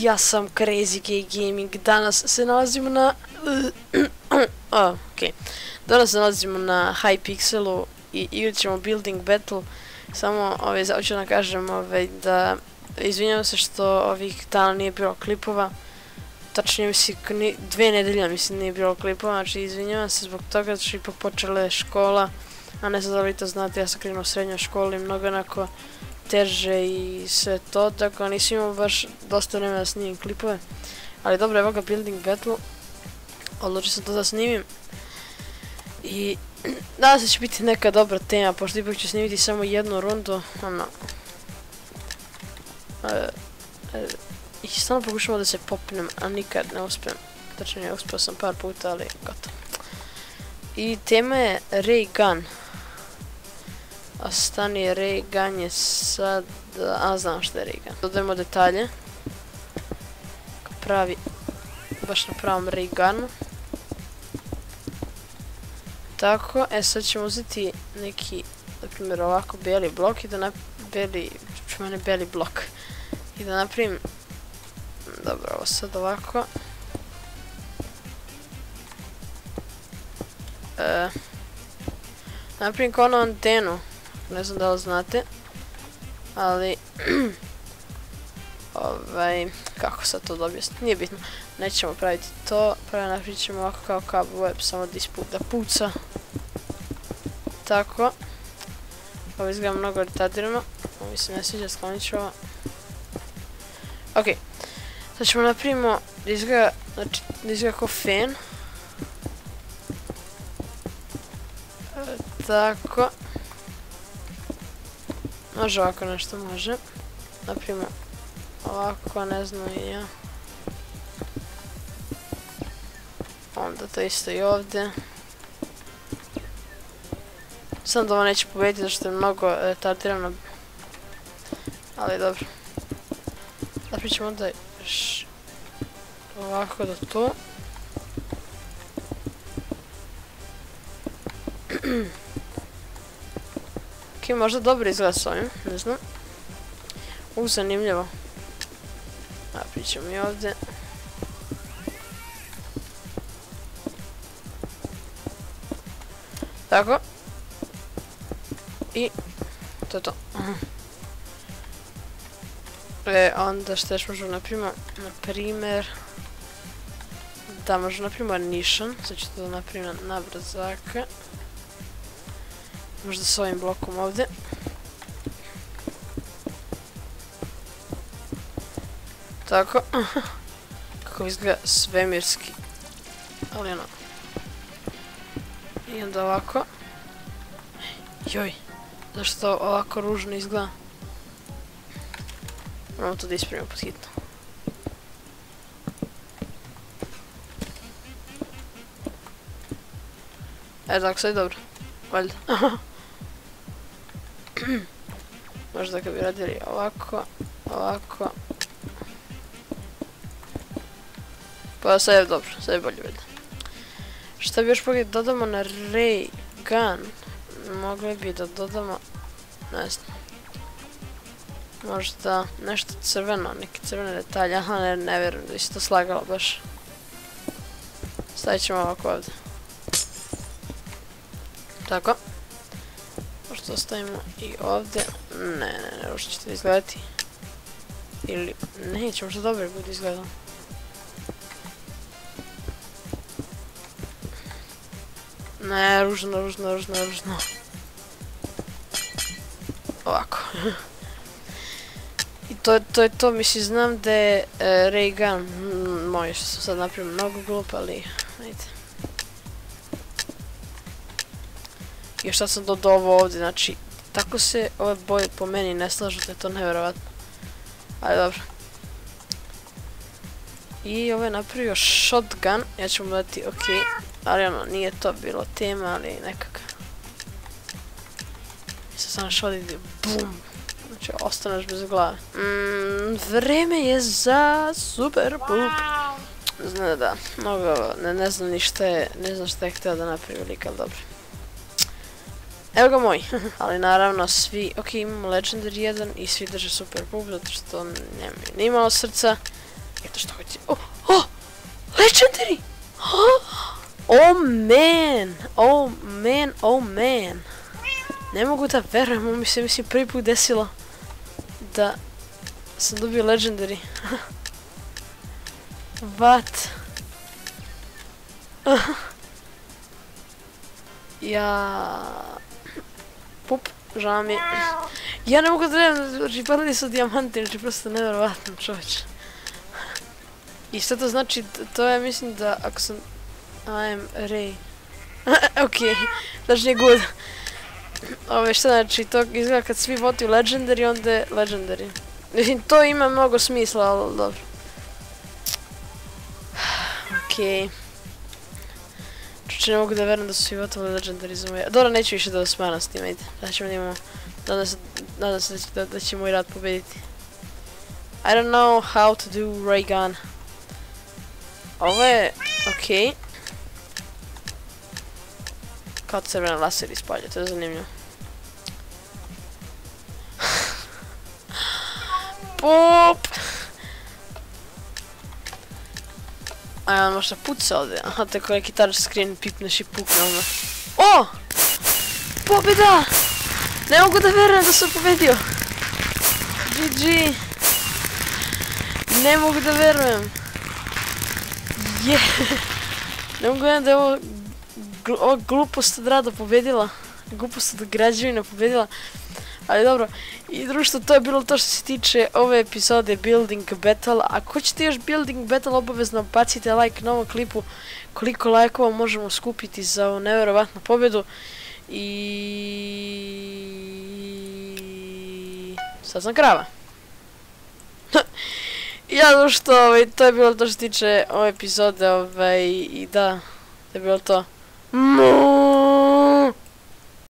Ja sam Crazy Gay Gaming, danas se nalazimo na... Danas se nalazimo na Hypixelu i igrat ćemo Building Battle. Samo hoću da kažem da izvinjavam se što ovih dana nije bilo klipova. Tačnije mislim 2 nedelje mislim nije bilo klipova, znači izvinjavam se zbog toga što je ipak počela je škola. A ne znam da li to znate, ja sam krenuo u srednjoj školi, mnogo onako teže i sve to, tako nisam imao baš dosta vremena da snimim klipove. Ali dobro, evo ga Building Battle, odlučio sam to da snimim. I nadam se će biti neka dobra tema, pošto ipak ću snimiti samo jednu rundu, i stalno pokušamo da se popnem, a nikad ne uspijem. Tačnije, uspio sam par puta, ali gotovo. I tema je Ray Gun. A stani, Ray Gun je sad... znam što je Ray Gun. Dodajemo detalje. Pravi, baš na pravom Ray Gunu. Tako, sad ćemo uzeti neki, na primjer ovako, beli blok i da beli blok. I da napravim... Dobro, ovo sad ovako. Napravim kao onu antenu, ne znam da li znate, ali kako sad to da objasnim, nije bitno, nećemo praviti to, napravit ćemo ovako kao kabel web, samo da puca, tako, ovo izgleda mnogo retardirano, ovo mi se ne sviđa, sklonit ću ovo, ok, sad ćemo napravimo da izgleda kao fan. Tako. Može ovako nešto, može. Napravimo ovako, ne znam i ja. Onda to isto i ovdje. Sam da ovo neće pobediti zašto je mnogo retardirano. Ali dobro. Napravit ćemo onda ovako do tu. Ok, možda dobro izgleda s ovim, ne znam. Zanimljivo. Napravit ćemo i ovdje. Tako. I to je to. Onda što još možemo napravimo, da možemo napravimo nišan, sad ću to da napravim na brzaka. Možda s ovim blokom ovdje. Tako. Kako izgleda svemirski. Ali ono. I onda ovako. Joj. Zašto ovako ružno izgleda? Moramo to da ispravimo pod hitno. Tako sad je dobro. Valjda. Možda kad bi radili ovako, ovako. Pa sad je dobro, sad je bolje valjda. Šta bi još pogledali, dodamo na Ray Gun. Mogli bi da dodamo, ne znam. Možda nešto crveno, neke crvene detalje, aha ne vjerujem da bi se to slagalo baš. Stavit ćemo ovako ovdje. Tako. Možda ostavimo i ovdje. Ne, ružno ćete izgledati. Ili, neće, možda dobro bude izgledalo. Ne, ružno. Ovako. I to je to, mislim, znam da je Ray Gun moj, što sam sad napravio mnogo glup, ali, ajde. I još sad sam dodao ovo ovdje, znači, tako se ove boje po meni ne slažu, da je to nevjerovatno. Ali dobro. I ovo je napravio shotgun, ja ću mu dati ok, ali ono, nije to bilo tema, ali nekako. I sad sam shot ide, BUM! Znači, ostaneš bez glave. Vreme je za super poop. Znam da, mnogo, ne znam ni šta je, ne znam šta je htio da napravi lik, ali dobro. Evo ga moj, ali naravno svi, ok, imamo Legendary 1 i svi drže super poop zato što nemaju ni malo srca. Eto što hoće. Legendary! Oh man! Oh man, oh man! Ne mogu da verujem, mi se mislim prvi put desilo da sam dobio legendary. What? Pup, žao mi je. Ja ne mogu da verujem, znači padali su dijamanti, znači prosto nevjerovatno, čovječ. I što to znači? To je, mislim da ako sam... I am Ray. Okej, znači nije good. Šta znači, to izgleda kad svi voti u legendary, onda je legendary. Mislim, to ima mnogo smisla, ali dobro. Okej. Čuče, ne mogu da verujem da su svi votovali legendary za moje... Dobro, neću više da vas smaram s tim, ajde. Znači da imamo... Nadam se da će moj rad pobediti. I don't know how to do ray gun. Ovo je... okej. Kao crvena laser ispalja, to je zanimljivo. Pop! A on možda puca ovdje, aha, tako neki touch screen pipneš i pukne ono. O! Pobjeda! Ne mogu da verujem da sam pobjedio! GG! Ne mogu da verujem! Je! Ne mogu da je ova glupost od rada pobjedila. Glupost od građevina pobjedila. Ali dobro, i društvo, to je bilo to što se tiče ove epizode Building Battle. Ako hoćete još Building Battle, obavezno bacite like na ovom klipu. Koliko lajkova možemo skupiti za ovu nevjerovatnu pobjedu. I sad sam krava. Ja društvo, to je bilo to što se tiče ove epizode. I da, to je bilo to.